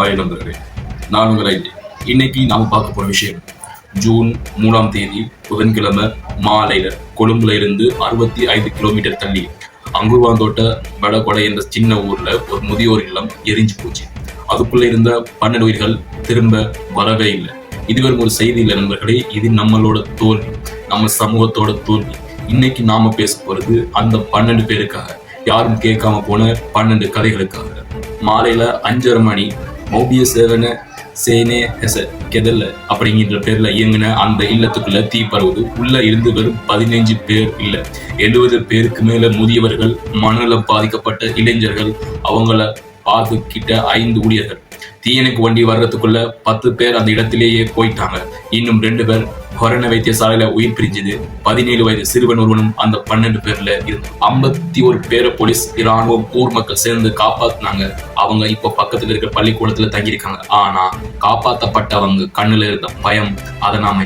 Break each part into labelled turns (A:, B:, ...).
A: Hi நண்பர்களே, நான் உங்களை இன்னைக்கு நாம பார்க்க போற விஷயம் ஜூன் 3ஆம் தேதி புதன்கிழமை மாலையில கொழும்புல இருந்து 65 கிலோமீட்டர் தள்ளி அங்குர்வாந்தோட்ட வடகொடை என்ற சின்ன ஊர்ல ஒரு முதியோர் இல்லம் எரிஞ்சு போச்சு. அதுக்குள்ள இருந்த 12 உயிர்கள் திரும்ப வரவே இல்லை. இதுவரை ஒரு செய்தி இல்லை நண்பர்களே, இது நம்மளோட தோல்வி, நம்ம சமூகத்தோட தோல்வி. இன்னைக்கு நாம பேச போறது அந்த 12 பேருக்காக, யாரும் கேட்காம போன 12 கதைகளுக்காக. மாலையில 5:30 மணி மௌபிய சேவன சேனே ஹெச கெதல்ல அப்படிங்கிற பேர்ல இயங்கின அந்த இல்லத்துக்குள்ள தீ பரவுது. உள்ள இருந்து வெறும் 15 பேர் இல்ல, 70 பேருக்கு மேல முதியவர்கள், மனநலம் பாதிக்கப்பட்ட இளைஞர்கள், அவங்கள பார்த்துக்கிட்ட 5 ஊழியர்கள். தீயணைப்பு வண்டி வர்றதுக்குள்ள 10 பேர் அந்த இடத்திலேயே போயிட்டாங்க. இன்னும் 2 பேர் கொரோன வைத்தியசாலையில உயிர் பிரிஞ்சது. 17 வயது சிறுவன் ஒருவனும் அந்த 12 பேர்ல இருந்து 51 பேரை போலீஸ், இராணுவம், ஊர் மக்கள் சேர்ந்து காப்பாத்தினாங்க. அவங்க இப்ப பக்கத்துல இருக்கிற பள்ளிக்கூடத்துல தங்கியிருக்காங்க. ஆனா காப்பாத்தப்பட்டவங்க கண்ணுல இருந்த பயம், அதை நாம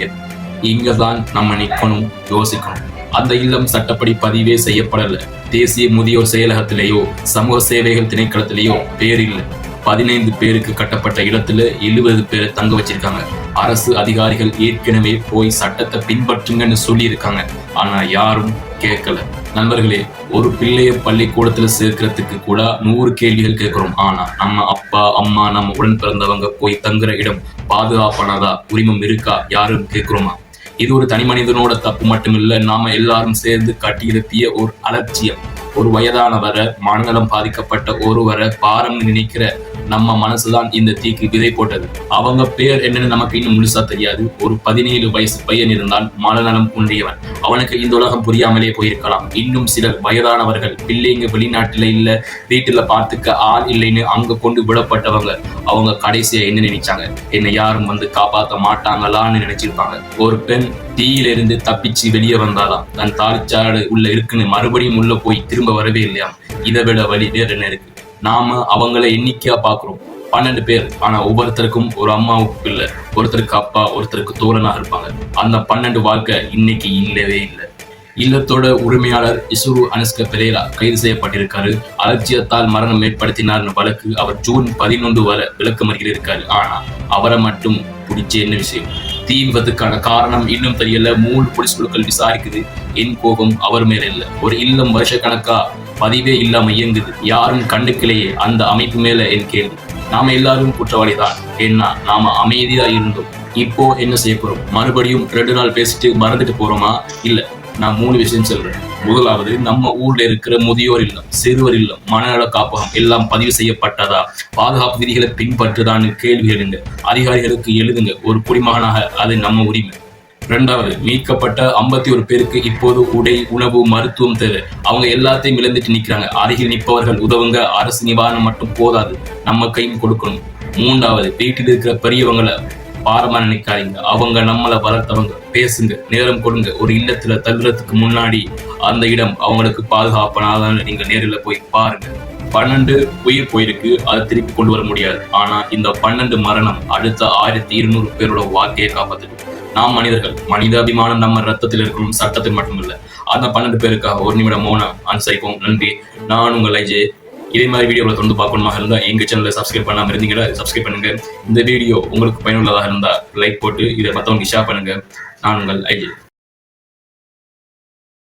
A: இங்கதான் நம்ம நிக்கணும், யோசிக்கணும். அந்த இல்லம் சட்டப்படி பதிவே செய்யப்படல. தேசிய முதியோர் செயலகத்திலேயோ சமூக சேவைகள் திணைக்களத்திலேயோ பேர் இல்லை. 15 பேருக்கு கட்டப்பட்ட இடத்துல 70 பேரை தங்க வச்சிருக்காங்க. அரசு அதிகாரிகள் ஏற்கனவே போய் சட்டத்தை பின்பற்றுங்கன்னு சொல்லி இருக்காங்க. ஆனா யாரும் கேட்கல. நண்பர்களே, ஒரு பிள்ளைய பள்ளிக்கூடத்துல சேர்க்கறதுக்கு கூட 100 கேள்விகள் கேட்கிறோம். ஆனா நம்ம அப்பா அம்மா, நம்ம உடன் பிறந்தவங்க போய் தங்குற இடம் பாதுகாப்பானதா, உரிமம் இருக்கா, யாரும் கேட்கிறோமா? இது ஒரு தனி மனிதனோட தப்பு மட்டுமில்ல, நாம எல்லாரும் சேர்ந்து கட்டியிருப்பிய ஒரு அலட்சியம். ஒரு வயதானவரை, மனநலம் பாதிக்கப்பட்ட ஒருவரை பாரம் நினைக்கிற நம்ம மனசுதான் இந்த தீக்கு விதை போட்டது. அவங்க பேர் என்னன்னு நமக்கு இன்னும் முழுசா தெரியாது. ஒரு 17 வயசு பையன் இருந்தால் மனநலம் குன்றியவன். அவனுக்கு இந்த உலகம் புரியாமலே போயிருக்கலாம். இன்னும் சிலர் வயதானவர்கள், பிள்ளைங்க வெளிநாட்டுல இல்ல, வீட்டுல பார்த்துக்க ஆள் இல்லைன்னு அங்க கொண்டு விடப்பட்டவங்க. அவங்க கடைசியா என்ன நினைச்சாங்க? என்னை யாரும் வந்து காப்பாற்ற மாட்டாங்களான்னு நினைச்சிருப்பாங்க. ஒரு பெண் தீயிலிருந்து தப்பிச்சு வெளியே வந்தாலாம். தன் தாலிச்சாடு உள்ள இருக்குன்னு மறுபடியும் உள்ள போய் திரும்ப வரவே இல்லையா? இதை விட வழி வேற என்ன இருக்கு? நாம அவங்கள எண்ணிக்கையா பாக்குறோம், 12 பேர். ஆனா ஒவ்வொருத்தருக்கும் ஒரு அம்மாவுக்கு பிள்ளை, ஒருத்தருக்கு அப்பா, ஒருத்தருக்கு தோழனா இருப்பாங்க. அந்த 12 வாழ்க்கை இன்னைக்கு இல்லவே இல்லை. இல்லத்தோட உரிமையாளர் இசுரு அனுஷ்க பெரேரா கைது செய்யப்பட்டிருக்காரு. அலட்சியத்தால் மரணம் ஏற்படுத்தினார்னு வழக்கு. அவர் ஜூன் 11 வரை விளக்கமறியல் இருக்காரு. ஆனா அவரை மட்டும் பிடிச்ச என்ன விஷயம்? தீ விபத்துக்கான காரணம் இன்னும் தெரியல. 3 போலீஸ் குழுக்கள் விசாரிக்குது. என் கோபம் அவர் மேல இல்ல. ஒரு இல்லம் வருஷக்கணக்கா பதிவே இல்லாம இயங்குது, யாரும் கண்டுக்கலையே. அந்த அமைப்பு மேல என் கேள்வி. நாம எல்லாரும் குற்றவாளிதான். ஏன்னா நாம அமைதியா இருந்தோம். இப்போ என்ன செய்ய போறோம்? மறுபடியும் 2 நாள் பேசிட்டு மறந்துட்டு போறோமா? இல்ல, நான் 3 விஷயம் சொல்றேன். முதலாவது, நம்ம ஊர்ல இருக்கிற முதியோர் இல்லம், சிறுவர் இல்லம், மனநல காப்பகம் எல்லாம் பதிவு செய்யப்பட்டதா? பாதுகாப்பு விதிகளை பின்பற்றுதான்னு கேள்வி எழுங்க. அதிகாரிகளுக்கு எழுதுங்க. ஒரு குடிமகனாக அது நம்ம உரிமை. 2வது, மீட்கப்பட்ட 51 பேருக்கு இப்போது உடை, உணவு, மருத்துவம் தேவை. அவங்க எல்லாத்தையும் இழந்துட்டு நிக்கிறாங்க. அருகில் நிற்பவர்கள் உதவுங்க. அரசு நிவாரணம் மட்டும் போதாது, நம்ம கையும் கொடுக்கணும். 3வது, வீட்டில் இருக்கிற பெரியவங்களை பாரமா நினைக்காதீங்க. அவங்க நம்மளை வளர்த்தவங்க. பேசுங்க, நேரம் கொடுங்க. ஒரு இல்லத்துல தள்ளுறதுக்கு முன்னாடி அந்த இடம் அவங்களுக்கு பாதுகாப்பானதான் நீங்க நேரில் போய் பாருங்க. 12 உயிர் போயிருக்கு, அதை திருப்பி கொண்டு வர முடியாது. ஆனா இந்த 12 மரணம் அடுத்த 1200 பேரோட வாழ்க்கையை காப்பாத்துது. நாம் மனிதர்கள், மனிதாபிமானம் நம்ம ரத்தத்தில் இருக்கணும், சட்டத்தில் மட்டுமில்லை. அந்த 12 பேருக்காக ஒரு நிமிடம் மௌனம் அனுசரிப்போம். நன்றி. நான் உங்கள் ஐஜே. இதே மாதிரி வீடியோவில் தொடர்ந்து பார்க்கணுமாக இருந்தால் எங்கள் சேனலை சப்ஸ்கிரைப் பண்ணாமல் இருந்தீங்கன்னா சப்ஸ்கிரைப் பண்ணுங்க. இந்த வீடியோ உங்களுக்கு பயனுள்ளதாக இருந்தால் லைக் போட்டு இதை மற்றவங்க ஷேர் பண்ணுங்க. நான் உங்கள் ஐஜே.